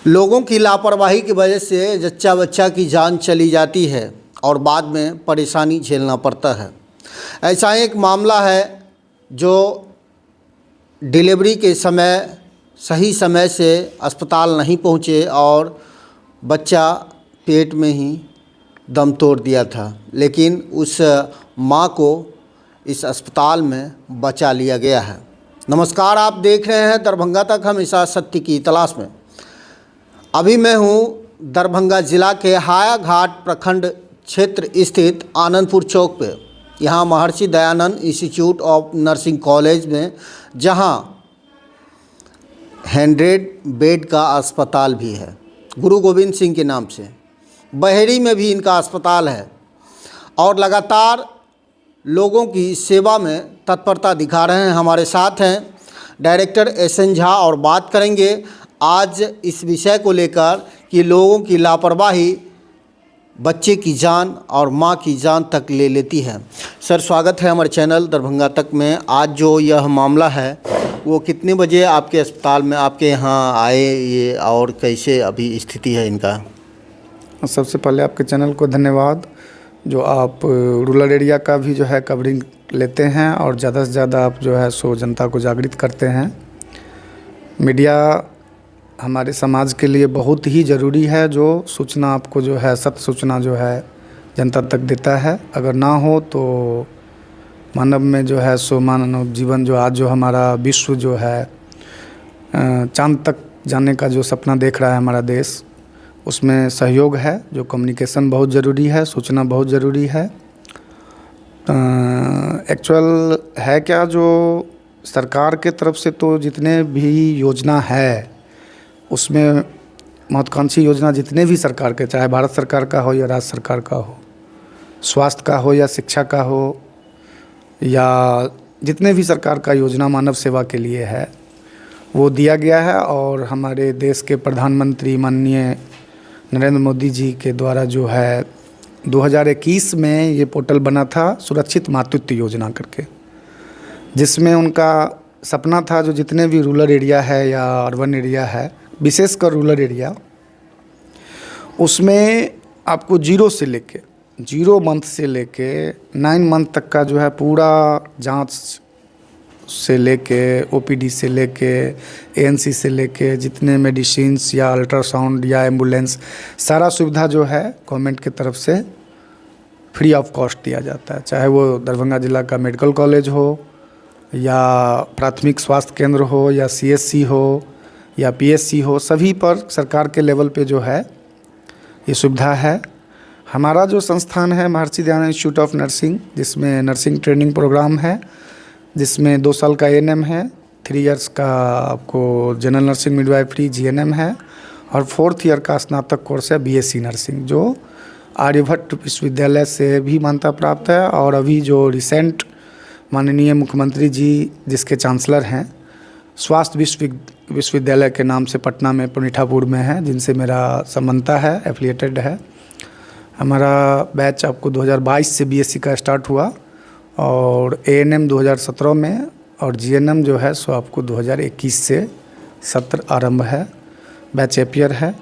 लोगों की लापरवाही की वजह से जच्चा बच्चा की जान चली जाती है और बाद में परेशानी झेलना पड़ता है। ऐसा एक मामला है जो डिलीवरी के समय सही समय से अस्पताल नहीं पहुँचे और बच्चा पेट में ही दम तोड़ दिया था, लेकिन उस माँ को इस अस्पताल में बचा लिया गया है। नमस्कार, आप देख रहे हैं दरभंगा तक, हमेशा सत्य की तलाश में। अभी मैं हूँ दरभंगा ज़िला के हायाघाट प्रखंड क्षेत्र स्थित आनंदपुर चौक पे। यहाँ Maharshi Dayanand institute of nursing college में, जहाँ 100 बेड का अस्पताल भी है, गुरु गोविंद सिंह के नाम से। बहेड़ी में भी इनका अस्पताल है और लगातार लोगों की सेवा में तत्परता दिखा रहे हैं। हमारे साथ हैं डायरेक्टर एसएन झा और बात करेंगे आज इस विषय को लेकर कि लोगों की लापरवाही बच्चे की जान और मां की जान तक ले लेती है। सर, स्वागत है हमारे चैनल दरभंगा तक में। आज जो यह मामला है वो कितने बजे आपके अस्पताल में आपके यहाँ आए ये, और कैसे अभी स्थिति है इनका? सबसे पहले आपके चैनल को धन्यवाद, जो आप रूरल एरिया का भी जो है कवरिंग लेते हैं और ज़्यादा से ज़्यादा आप जो है सो जनता को जागृत करते हैं। मीडिया हमारे समाज के लिए बहुत ही ज़रूरी है, जो सूचना आपको जो है सत्य सूचना जो है जनता तक देता है। अगर ना हो तो मानव में जो है सो मानव जीवन जो आज जो हमारा विश्व जो है चांद तक जाने का जो सपना देख रहा है हमारा देश, उसमें सहयोग है। जो कम्युनिकेशन बहुत ज़रूरी है, सूचना बहुत ज़रूरी है। एक्चुअल है क्या, जो सरकार के तरफ से तो जितने भी योजना है उसमें महत्वाकांक्षी योजना जितने भी सरकार के, चाहे भारत सरकार का हो या राज्य सरकार का हो, स्वास्थ्य का हो या शिक्षा का हो, या जितने भी सरकार का योजना मानव सेवा के लिए है वो दिया गया है। और हमारे देश के प्रधानमंत्री माननीय नरेंद्र मोदी जी के द्वारा जो है 2021 में ये पोर्टल बना था सुरक्षित मातृत्व योजना करके, जिसमें उनका सपना था जो जितने भी रूरल एरिया है या अर्बन एरिया है, विशेषकर रूरल एरिया, उसमें आपको 0 मंथ से लेके 9 मंथ तक का जो है पूरा जांच से लेके ओपीडी से लेके एएनसी से लेके जितने मेडिसिन्स या अल्ट्रासाउंड या एम्बुलेंस, सारा सुविधा जो है गवर्नमेंट की तरफ से फ्री ऑफ कॉस्ट दिया जाता है। चाहे वो दरभंगा ज़िला का मेडिकल कॉलेज हो या प्राथमिक स्वास्थ्य केंद्र हो या सीएससी हो या पीएससी हो, सभी पर सरकार के लेवल पे जो है ये सुविधा है। हमारा जो संस्थान है Maharshi Dayanand institute of nursing, जिसमें नर्सिंग ट्रेनिंग प्रोग्राम है, जिसमें 2 साल का एएनएम है, 3 इयर्स का आपको जनरल नर्सिंग मिडवाइफरी जीएनएम है, और 4th ईयर का स्नातक कोर्स है बीएससी नर्सिंग, जो आर्यभट्ट विश्वविद्यालय से भी मान्यता प्राप्त है। और अभी जो रिसेंट माननीय मुख्यमंत्री जी जिसके चांसलर हैं, स्वास्थ्य विश्वविद्यालय के नाम से पटना में पुनिठापुर में है, जिनसे मेरा संबंधता है, एफिलिएटेड है। हमारा बैच आपको 2022 से बीएससी का स्टार्ट हुआ और एएनएम 2017 में, और जीएनएम जो है सो आपको 2021 से सत्र आरंभ है। बैच एपियर है।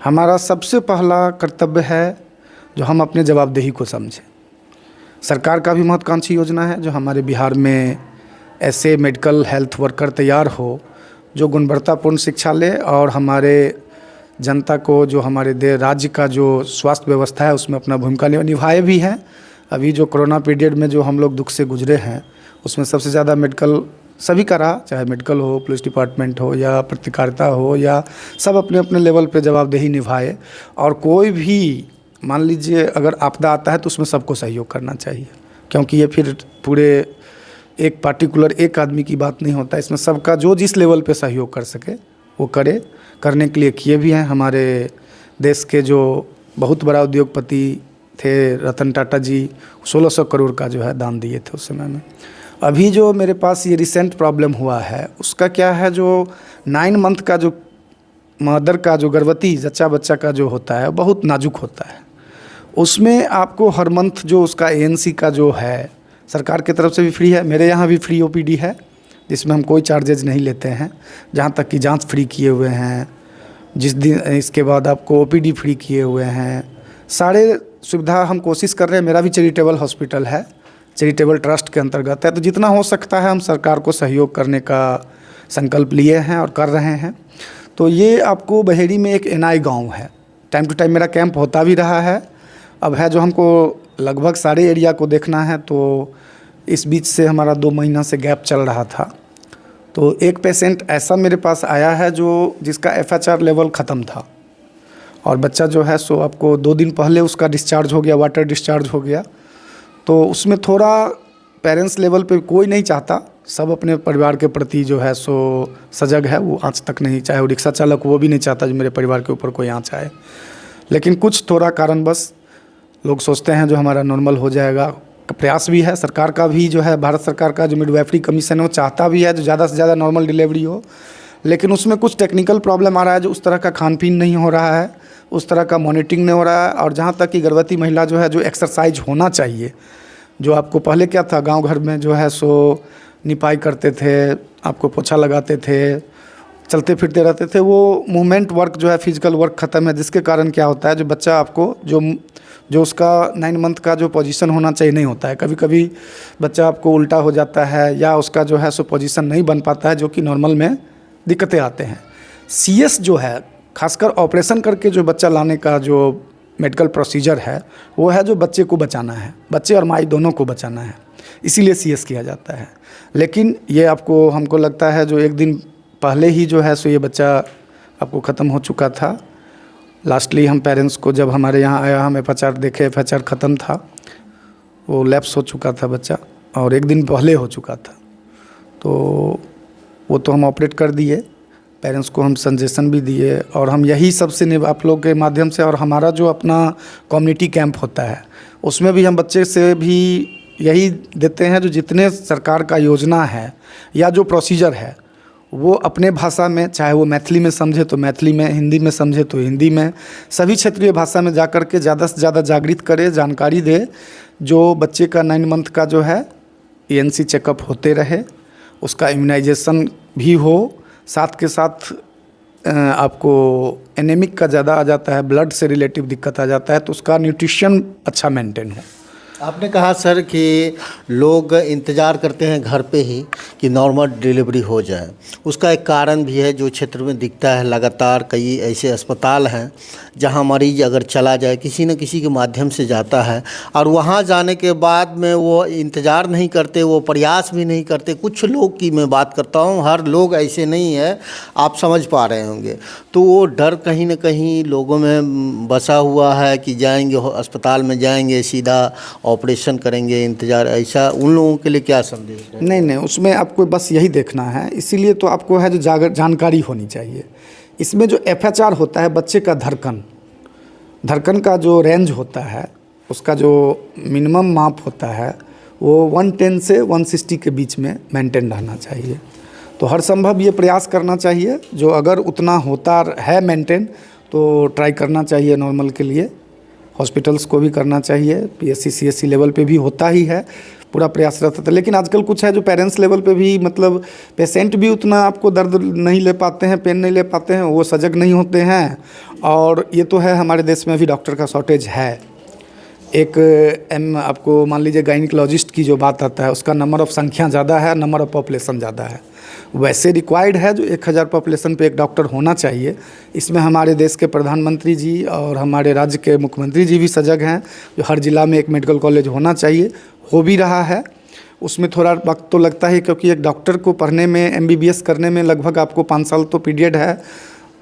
हमारा सबसे पहला कर्तव्य है जो हम अपने जवाबदेही को समझें। सरकार का भी महत्वाकांक्षी योजना है जो हमारे बिहार में ऐसे मेडिकल हेल्थ वर्कर तैयार हो जो गुणवत्तापूर्ण शिक्षा ले और हमारे जनता को, जो हमारे राज्य का जो स्वास्थ्य व्यवस्था है उसमें अपना भूमिका निभाए भी हैं। अभी जो कोरोना पीरियड में जो हम लोग दुख से गुजरे हैं, उसमें सबसे ज़्यादा मेडिकल सभी का रहा, चाहे मेडिकल हो, पुलिस डिपार्टमेंट हो या पत्रकारिता हो, या सब अपने अपने लेवल पे जवाबदेही निभाए। और कोई भी मान लीजिए अगर आपदा आता है तो उसमें सबको सहयोग करना चाहिए, क्योंकि ये फिर पूरे एक पार्टिकुलर एक आदमी की बात नहीं होता, इसमें सबका जो जिस लेवल पे सहयोग कर सके वो करे। करने के लिए किए भी हैं। हमारे देश के जो बहुत बड़ा उद्योगपति थे रतन टाटा जी, 1600 करोड़ का जो है दान दिए थे उस समय में। अभी जो मेरे पास ये रिसेंट प्रॉब्लम हुआ है उसका क्या है, जो 9 मंथ का जो मदर का जो गर्भवती जच्चा बच्चा का जो होता है बहुत नाजुक होता है। उसमें आपको हर मंथ जो उसका एएनसी का जो है सरकार की तरफ से भी फ्री है, मेरे यहाँ भी फ्री ओपीडी है जिसमें हम कोई चार्जेज नहीं लेते हैं। जहाँ तक कि जांच फ्री किए हुए हैं, जिस दिन इसके बाद आपको ओपीडी फ्री किए हुए हैं। सारे सुविधा हम कोशिश कर रहे हैं। मेरा भी चैरिटेबल हॉस्पिटल है, चैरिटेबल ट्रस्ट के अंतर्गत है, तो जितना हो सकता है हम सरकार को सहयोग करने का संकल्प लिए हैं और कर रहे हैं। तो ये आपको बहेड़ी में एक एनआई गांव है, टाइम टू टाइम मेरा कैंप होता भी रहा है। अब है जो हमको लगभग सारे एरिया को देखना है, तो इस बीच से हमारा 2 महीना से गैप चल रहा था। तो एक पेशेंट ऐसा मेरे पास आया है जिसका FHR लेवल ख़त्म था, और बच्चा जो है सो आपको 2 दिन पहले उसका डिस्चार्ज हो गया, वाटर डिस्चार्ज हो गया। तो उसमें थोड़ा पेरेंट्स लेवल पे कोई नहीं चाहता, सब अपने परिवार के प्रति जो है सो सजग है, वो आँच तक नहीं, चाहे वो रिक्शा चालक वो भी नहीं चाहता जो मेरे परिवार के ऊपर कोई आँच आए। लेकिन कुछ थोड़ा कारणवश लोग सोचते हैं जो हमारा नॉर्मल हो जाएगा। प्रयास भी है सरकार का भी, जो है भारत सरकार का जो मिडवाइफरी कमीशन है वो चाहता भी है जो ज़्यादा से ज़्यादा नॉर्मल डिलीवरी हो, लेकिन उसमें कुछ टेक्निकल प्रॉब्लम आ रहा है, जो उस तरह का खान पीन नहीं हो रहा है, उस तरह का मॉनिटरिंग नहीं हो रहा है। और जहाँ तक कि गर्भवती महिला जो है, जो एक्सरसाइज होना चाहिए, जो आपको पहले क्या था, गांव घर में जो है सो निपाई करते थे, आपको पोछा लगाते थे, चलते फिरते रहते थे, वो मूवमेंट वर्क जो है, फिजिकल वर्क ख़त्म है, जिसके कारण क्या होता है, जो बच्चा आपको जो उसका 9 मंथ का जो पोजीशन होना चाहिए नहीं होता है। कभी कभी बच्चा आपको उल्टा हो जाता है, या उसका जो है सो पोजीशन नहीं बन पाता है, जो कि नॉर्मल में दिक्कतें आते हैं। CS जो है, खासकर ऑपरेशन करके जो बच्चा लाने का जो मेडिकल प्रोसीजर है, वो है जो बच्चे को बचाना है, बच्चे और माई दोनों को बचाना है, इसीलिए CS किया जाता है। लेकिन ये आपको, हमको लगता है जो 1 दिन पहले ही जो है सो ये बच्चा आपको ख़त्म हो चुका था। लास्टली हम पेरेंट्स को जब हमारे यहाँ आया, हम FHR देखे, FHR ख़त्म था, वो लैप्स हो चुका था बच्चा, और 1 दिन पहले हो चुका था। तो वो तो हम ऑपरेट कर दिए, पेरेंट्स को हम सजेशन भी दिए, और हम यही सबसे आप लोग के माध्यम से, और हमारा जो अपना कम्युनिटी कैंप होता है उसमें भी हम बच्चे से भी यही देते हैं, जो जितने सरकार का योजना है या जो प्रोसीजर है वो अपने भाषा में, चाहे वो मैथिली में समझे तो मैथिली में, हिंदी में समझे तो हिंदी में, सभी क्षेत्रीय भाषा में जा कर के ज़्यादा से ज़्यादा जागृत करे, जानकारी दे, जो बच्चे का 9 मंथ का जो है ENC चेकअप होते रहे, उसका इम्यूनाइजेशन भी हो, साथ के साथ आपको एनीमिक का ज़्यादा आ जाता है, ब्लड से रिलेटिव दिक्कत आ जाता है, तो उसका न्यूट्रिशन अच्छा मेंटेन हो। आपने कहा सर कि लोग इंतज़ार करते हैं घर पे ही कि नॉर्मल डिलीवरी हो जाए। उसका एक कारण भी है जो क्षेत्र में दिखता है, लगातार कई ऐसे अस्पताल हैं जहां मरीज अगर चला जाए, किसी न किसी के माध्यम से जाता है, और वहां जाने के बाद में वो इंतज़ार नहीं करते, वो प्रयास भी नहीं करते। कुछ लोग की मैं बात करता हूं, हर लोग ऐसे नहीं है, आप समझ पा रहे होंगे। तो वो डर कहीं न कहीं लोगों में बसा हुआ है कि जाएंगे अस्पताल में, जाएंगे सीधा ऑपरेशन करेंगे, इंतज़ार, ऐसा उन लोगों के लिए क्या संदेश है? नहीं, उसमें आपको बस यही देखना है, इसीलिए तो आपको है जो जानकारी होनी चाहिए। इसमें जो FHR होता है, बच्चे का धड़कन का जो रेंज होता है, उसका जो मिनिमम माप होता है, वो 110 से 160 के बीच में मेंटेन रहना चाहिए। तो हर संभव ये प्रयास करना चाहिए, जो अगर उतना होता है मेंटेन, तो ट्राई करना चाहिए नॉर्मल के लिए। हॉस्पिटल्स को भी करना चाहिए, PSC CSC लेवल पे भी होता ही है, पूरा प्रयास रहता था। लेकिन आजकल कुछ है जो पेरेंट्स लेवल पे भी, मतलब पेशेंट भी उतना आपको दर्द नहीं ले पाते हैं, पेन नहीं ले पाते हैं, वो सजग नहीं होते हैं। और ये तो है, हमारे देश में भी डॉक्टर का शॉर्टेज है। आपको मान लीजिए गायनिकोलॉजिस्ट की जो बात आता है, उसका नंबर ऑफ़ संख्या ज़्यादा है, नंबर ऑफ़ पॉपुलेशन ज़्यादा है। वैसे रिक्वायर्ड है जो 1000 पॉपुलेशन पे एक डॉक्टर होना चाहिए। इसमें हमारे देश के प्रधानमंत्री जी और हमारे राज्य के मुख्यमंत्री जी भी सजग हैं, जो हर ज़िला में एक मेडिकल कॉलेज होना चाहिए, हो भी रहा है। उसमें थोड़ा वक्त तो लगता है, क्योंकि एक डॉक्टर को पढ़ने में, MBBS करने में लगभग आपको 5 साल तो पीरियड है,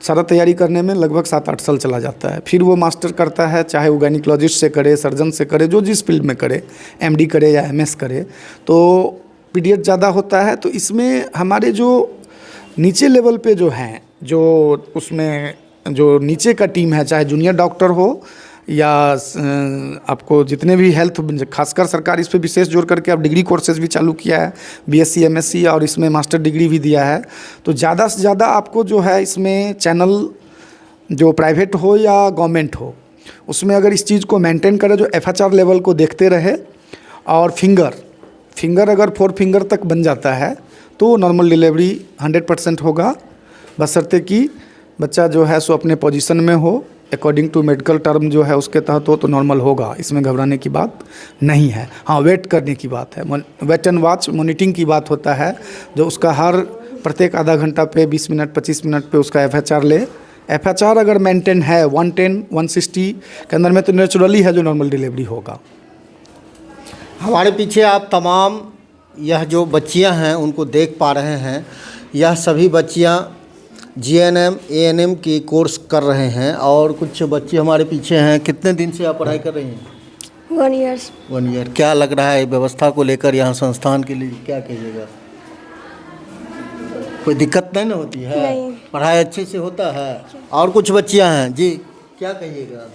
सारा तैयारी करने में लगभग 7-8 साल चला जाता है। फिर वो मास्टर करता है, चाहे वो गायनिकोलॉजिस्ट से करे, सर्जन से करे, जो जिस फील्ड में करे, MD करे या MS करे, तो पीरियड ज़्यादा होता है। तो इसमें हमारे जो नीचे लेवल पे जो हैं, जो उसमें जो नीचे का टीम है, चाहे जूनियर डॉक्टर हो या आपको जितने भी हेल्थ, खासकर सरकार इस पे विशेष जोर करके अब डिग्री कोर्सेज भी चालू किया है, BSc MSc, और इसमें मास्टर डिग्री भी दिया है। तो ज़्यादा से ज़्यादा आपको जो है इसमें चैनल, जो प्राइवेट हो या गवर्नमेंट हो, उसमें अगर इस चीज़ को मेंटेन करे, जो FHR लेवल को देखते रहे, और फिंगर अगर 4 फिंगर तक बन जाता है तो नॉर्मल डिलीवरी 100% होगा, बशर्ते कि बच्चा जो है सो अपने पोजीशन में हो, अकॉर्डिंग टू मेडिकल टर्म जो है उसके तहत हो तो नॉर्मल होगा, इसमें घबराने की बात नहीं है। हाँ, वेट करने की बात है, वेट एंड वॉच मॉनिटरिंग की बात होता है, जो उसका हर प्रत्येक आधा घंटा पे 20 मिनट 25 मिनट पे उसका FHR ले। FHR अगर मेंटेन है 110 160 के अंदर में तो नेचुरली है जो नॉर्मल डिलीवरी होगा। हमारे पीछे आप तमाम यह जो बच्चियां हैं उनको देख पा रहे हैं। यह सभी बच्चियां GNM ANM की कोर्स कर रहे हैं और कुछ बच्चे हमारे पीछे हैं। कितने दिन से आप पढ़ाई कर रही हैं? 1 year। 1 ईयर। क्या लग रहा है व्यवस्था को लेकर, यहाँ संस्थान के लिए क्या कहिएगा? कोई दिक्कत नहीं ना होती है? नहीं। पढ़ाई अच्छे से होता है? और कुछ बच्चियां हैं जी, क्या कहिएगा?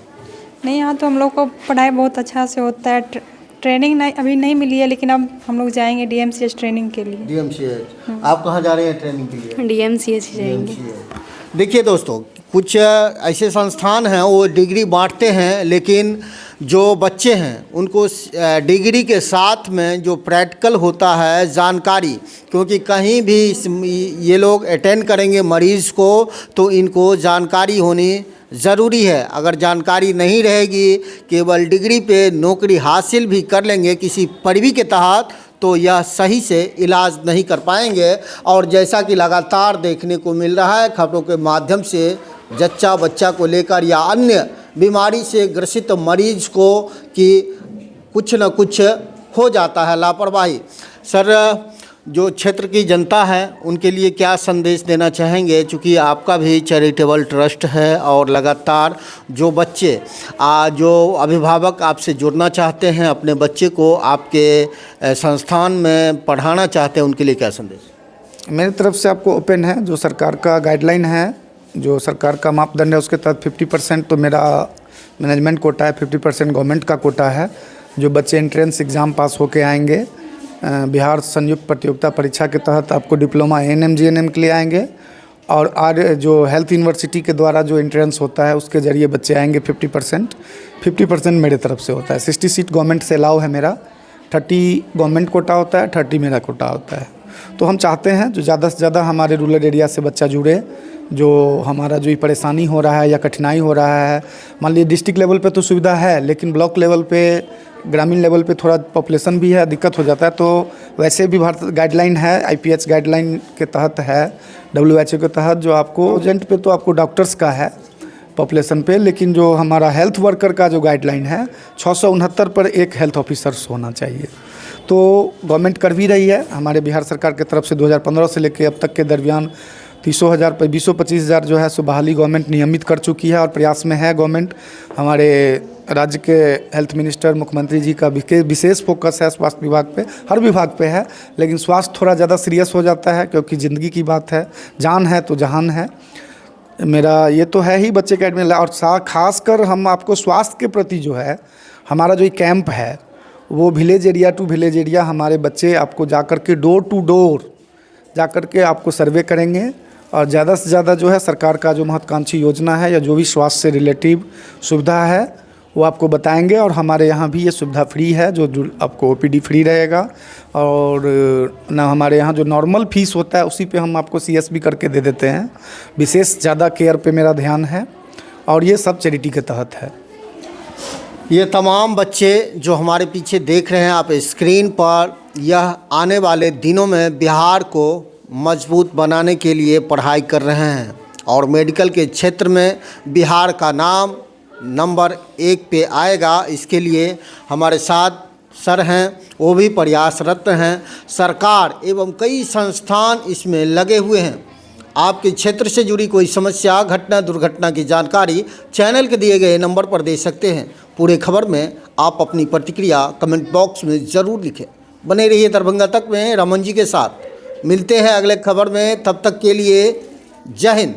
नहीं, यहाँ तो हम लोग को पढ़ाई बहुत अच्छा से होता है। ट्रेनिंग नहीं अभी नहीं मिली है, लेकिन अब हम लोग जाएंगे DMCH ट्रेनिंग के लिए। DMCH। आप कहाँ जा रहे हैं ट्रेनिंग के लिए? DMCH जाएंगे। देखिए दोस्तों, कुछ ऐसे संस्थान हैं वो डिग्री बांटते हैं, लेकिन जो बच्चे हैं उनको डिग्री के साथ में जो प्रैक्टिकल होता है जानकारी, क्योंकि कहीं भी ये लोग अटेंड करेंगे मरीज़ को तो इनको जानकारी होनी ज़रूरी है। अगर जानकारी नहीं रहेगी, केवल डिग्री पे नौकरी हासिल भी कर लेंगे किसी परिवी के तहत, तो यह सही से इलाज नहीं कर पाएंगे। और जैसा कि लगातार देखने को मिल रहा है खबरों के माध्यम से, जच्चा बच्चा को लेकर या अन्य बीमारी से ग्रसित मरीज को कि कुछ न कुछ हो जाता है, लापरवाही। सर, जो क्षेत्र की जनता है उनके लिए क्या संदेश देना चाहेंगे? चूँकि आपका भी चैरिटेबल ट्रस्ट है और लगातार जो बच्चे जो अभिभावक आपसे जुड़ना चाहते हैं, अपने बच्चे को आपके संस्थान में पढ़ाना चाहते हैं, उनके लिए क्या संदेश? मेरी तरफ से आपको ओपन है। जो सरकार का गाइडलाइन है, जो सरकार का मापदंड है, उसके तहत 50% तो मेरा मैनेजमेंट कोटा है, 50% गवर्नमेंट का कोटा है। जो बच्चे एंट्रेंस एग्ज़ाम पास होके आएंगे बिहार संयुक्त प्रतियोगिता परीक्षा के तहत आपको डिप्लोमा ANM GNM के लिए आएंगे, और जो हेल्थ यूनिवर्सिटी के द्वारा जो एंट्रेंस होता है उसके ज़रिए बच्चे आएंगे। 50% मेरे तरफ से होता है। 60 सीट गवर्नमेंट से अलाउ है मेरा, 30 गवर्नमेंट कोटा होता है, 30 मेरा कोटा होता है। तो हम चाहते हैं जो ज़्यादा से ज़्यादा हमारे रूरल एरिया से बच्चा जुड़े। जो हमारा जो परेशानी हो रहा है या कठिनाई हो रहा है, मान लीजिए डिस्ट्रिक्ट लेवल पे तो सुविधा है, लेकिन ब्लॉक लेवल पे, ग्रामीण लेवल पे थोड़ा पॉपुलेशन भी है, दिक्कत हो जाता है। तो वैसे भी भारत गाइडलाइन है, IPH गाइडलाइन के तहत है, WHO के तहत, जो आपको एजेंट पे तो आपको डॉक्टर्स का है पॉपुलेशन पे, लेकिन जो हमारा हेल्थ वर्कर का जो गाइडलाइन है 669 पर एक हेल्थ ऑफिसर्स होना चाहिए। तो गवर्नमेंट कर भी रही है। हमारे बिहार सरकार की तरफ से 2015 से लेकर अब तक के दरमियान 300,000 पर 20-25,000 जो है सो बहाली गवर्नमेंट नियमित कर चुकी है और प्रयास में है गवर्नमेंट। हमारे राज्य के हेल्थ मिनिस्टर मुख्यमंत्री जी का विशेष फोकस है स्वास्थ्य विभाग पे, हर विभाग पे है, लेकिन स्वास्थ्य थोड़ा ज़्यादा सीरियस हो जाता है क्योंकि ज़िंदगी की बात है, जान है तो जहान है। मेरा ये तो है ही बच्चे के एडमिट, और खासकर हम आपको स्वास्थ्य के प्रति जो है हमारा जो कैंप है वो village area to village area, हमारे बच्चे आपको जाकर के डोर टू डोर जाकर के आपको सर्वे करेंगे, और ज़्यादा से ज़्यादा जो है सरकार का जो महत्वाकांक्षी योजना है या जो भी स्वास्थ्य से रिलेटिव सुविधा है वो आपको बताएंगे। और हमारे यहाँ भी ये सुविधा फ्री है, जो आपको OPD फ्री रहेगा, और ना हमारे यहाँ जो नॉर्मल फीस होता है उसी पे हम आपको CS भी करके दे देते हैं। विशेष ज़्यादा केयर पे मेरा ध्यान है, और ये सब चैरिटी के तहत है। ये तमाम बच्चे जो हमारे पीछे देख रहे हैं आप स्क्रीन पर, यह आने वाले दिनों में बिहार को मजबूत बनाने के लिए पढ़ाई कर रहे हैं, और मेडिकल के क्षेत्र में बिहार का नाम नंबर 1 पे आएगा। इसके लिए हमारे साथ सर हैं, वो भी प्रयासरत हैं। सरकार एवं कई संस्थान इसमें लगे हुए हैं। आपके क्षेत्र से जुड़ी कोई समस्या, घटना, दुर्घटना की जानकारी चैनल के दिए गए नंबर पर दे सकते हैं। पूरे खबर में आप अपनी प्रतिक्रिया कमेंट बॉक्स में ज़रूर लिखें। बने रहिए दरभंगा तक में रमन जी के साथ। मिलते हैं अगले खबर में, तब तक के लिए जय हिंद।